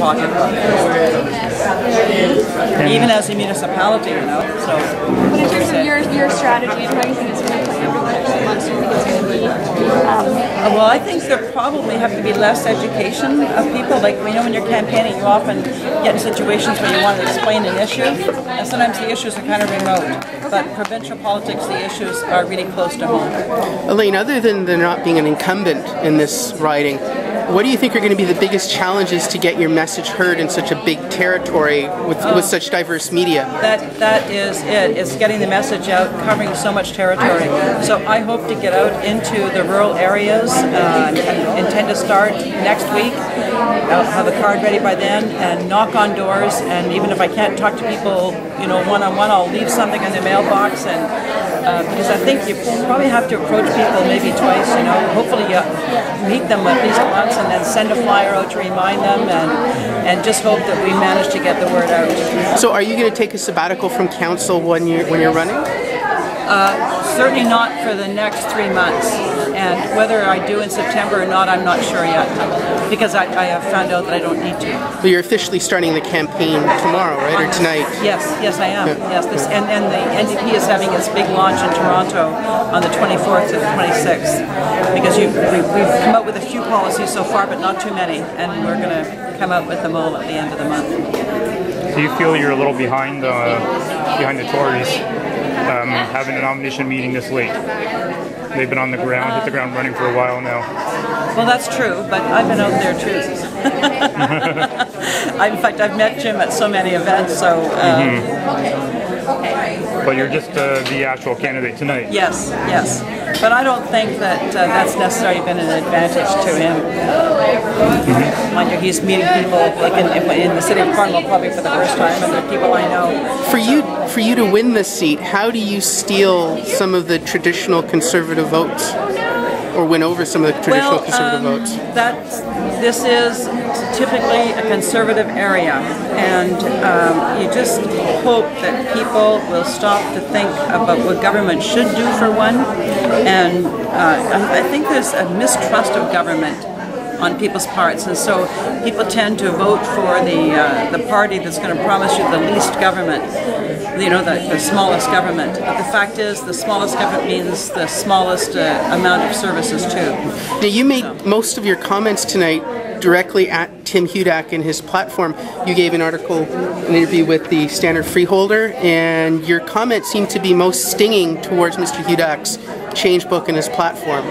pocketbook. Even as a municipality, you know. So. But in terms of your strategy and how you think it's going to play over the next few months, do you think it's going to be? Well, I think there probably have to be less education of people. Like, you know, when you're campaigning, you often get in situations where you want to explain an issue, and sometimes the issues are kind of remote. But provincial politics, the issues are really close to home. Elaine, other than there not being an incumbent in this riding, what do you think are going to be the biggest challenges to get your message heard in such a big territory with such diverse media? That is it. It's getting the message out, covering so much territory. So I hope to get out into the rural areas. I intend to start next week. I'll have a card ready by then and knock on doors. And even if I can't talk to people, you know, one-on-one, I'll leave something in their mailbox. And because I think you probably have to approach people maybe twice. You know, hopefully you meet them at least once, and then send a flyer out to remind them, and just hope that we manage to get the word out. So are you going to take a sabbatical from council when you're running? Certainly not for the next 3 months, and whether I do in September or not, I'm not sure yet, because I have found out that I don't need to. Well, you're officially starting the campaign tomorrow, right, or tonight? Yes, I am. Yes, and the NDP is having its big launch in Toronto on the 24th to the 26th, because we've come up with a few policies so far, but not too many, and we're going to come out with them all at the end of the month. Do you feel you're a little behind the Tories? Having a nomination meeting this late. They've been on the ground, hit the ground running for a while now. Well, that's true, but I've been out there too. In fact, I've met Jim at so many events, so... But you're just the actual candidate tonight. Yes. But I don't think that that's necessarily been an advantage to him. Mind you, he's meeting people like in the city of Cornwall probably for the first time, and they're people I know. For you to win this seat, how do you steal some of the traditional Conservative votes, or win over some of the traditional Conservative votes? This is typically a Conservative area, and you just hope that people will stop to think about what government should do for one, and I think there's a mistrust of government on people's parts, and so people tend to vote for the party that's going to promise you the least government, you know, the smallest government. But the fact is, the smallest government means the smallest amount of services too. Now, you made most of your comments tonight directly at Tim Hudak in his platform. You gave an interview with the Standard Freeholder, and your comments seem to be most stinging towards Mr. Hudak's change book and his platform.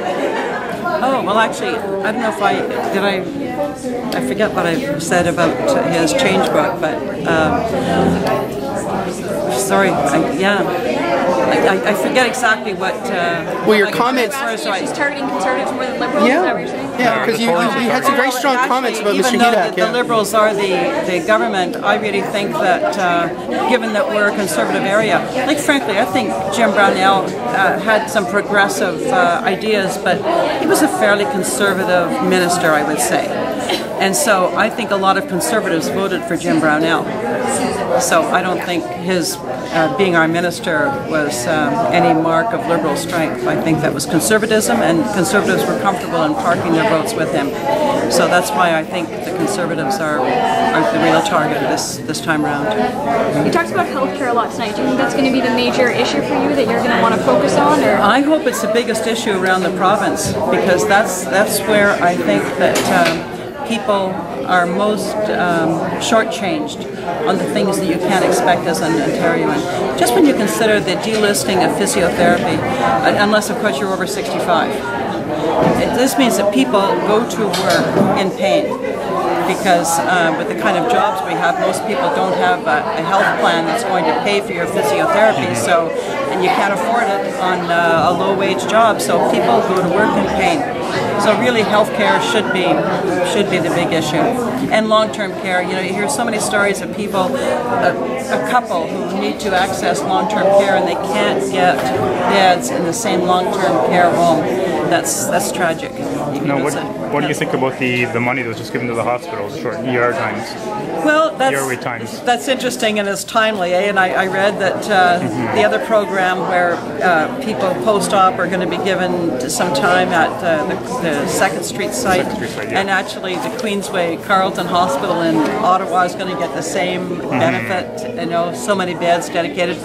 Oh, well, actually, I don't know if I forget what I said about his change book, but sorry, I forget exactly what... well, your comments... He's targeting Conservatives more than Liberals, is that what you're saying? Yeah, because you had some very strong comments about Mr. Hudak. Even though the Liberals are the government, I really think that, given that we're a Conservative area, like frankly, I think Jim Brownell had some progressive ideas, but he was a fairly conservative minister, I would say. And so I think a lot of Conservatives voted for Jim Brownell. So I don't think his being our minister was any mark of Liberal strength. I think that was conservatism, and Conservatives were comfortable in parking their votes with him. So that's why I think the Conservatives are the real target this time around. You talked about healthcare a lot tonight. Do you think that's going to be the major issue for you that you're going to want to focus on? Or? I hope it's the biggest issue around the province, because that's where I think that people are most shortchanged on the things that you can't expect as an Ontarian. Just when you consider the delisting of physiotherapy, unless of course you're over 65. This means that people go to work in pain, because with the kind of jobs we have, most people don't have a health plan that's going to pay for your physiotherapy, so, and you can't afford it on a low-wage job, so people go to work in pain. So really, healthcare should be the big issue, and long-term care. You know, you hear so many stories of people, a couple who need to access long-term care and they can't get beds in the same long-term care home. That's tragic. Now, What do you think about the money that was just given to the hospitals, short ER times? Well, ER wait times. that's interesting and it's timely, eh? And I read that the other program where people post-op are going to be given some time at the Second Street site, yeah. and actually the Queensway Carleton Hospital in Ottawa is going to get the same benefit. You know, so many beds dedicated.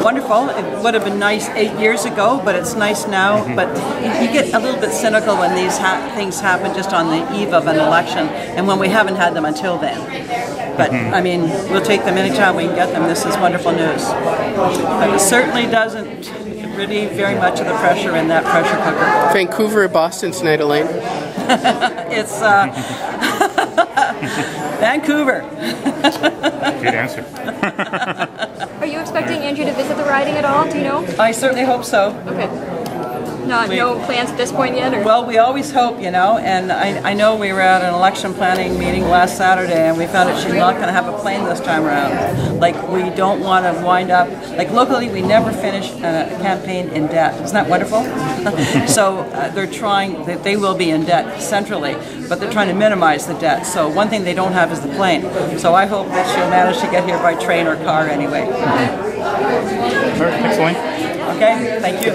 Wonderful. It would have been nice 8 years ago, but it's nice now. But you get a little bit cynical when these things happen just on the eve of an election, and when we haven't had them until then. But I mean, we'll take them anytime we can get them. This is wonderful news. But it certainly doesn't relieve very much of the pressure in that pressure cooker. Vancouver or Boston tonight, Elaine? It's Vancouver. Good answer. Are you expecting Andrew to visit the riding at all? Do you know? I certainly hope so. Okay. No plans at this point yet? Or? Well, we always hope, you know, and I know we were at an election planning meeting last Saturday and we found out she's not going to have a plane this time around. Like, we don't want to wind up, like locally we never finish a campaign in debt. Isn't that wonderful? So they're trying, they will be in debt centrally, but they're trying to minimize the debt. So one thing they don't have is the plane. So I hope that she'll manage to get here by train or car anyway. All right, thanks, Elaine. Okay, thank you.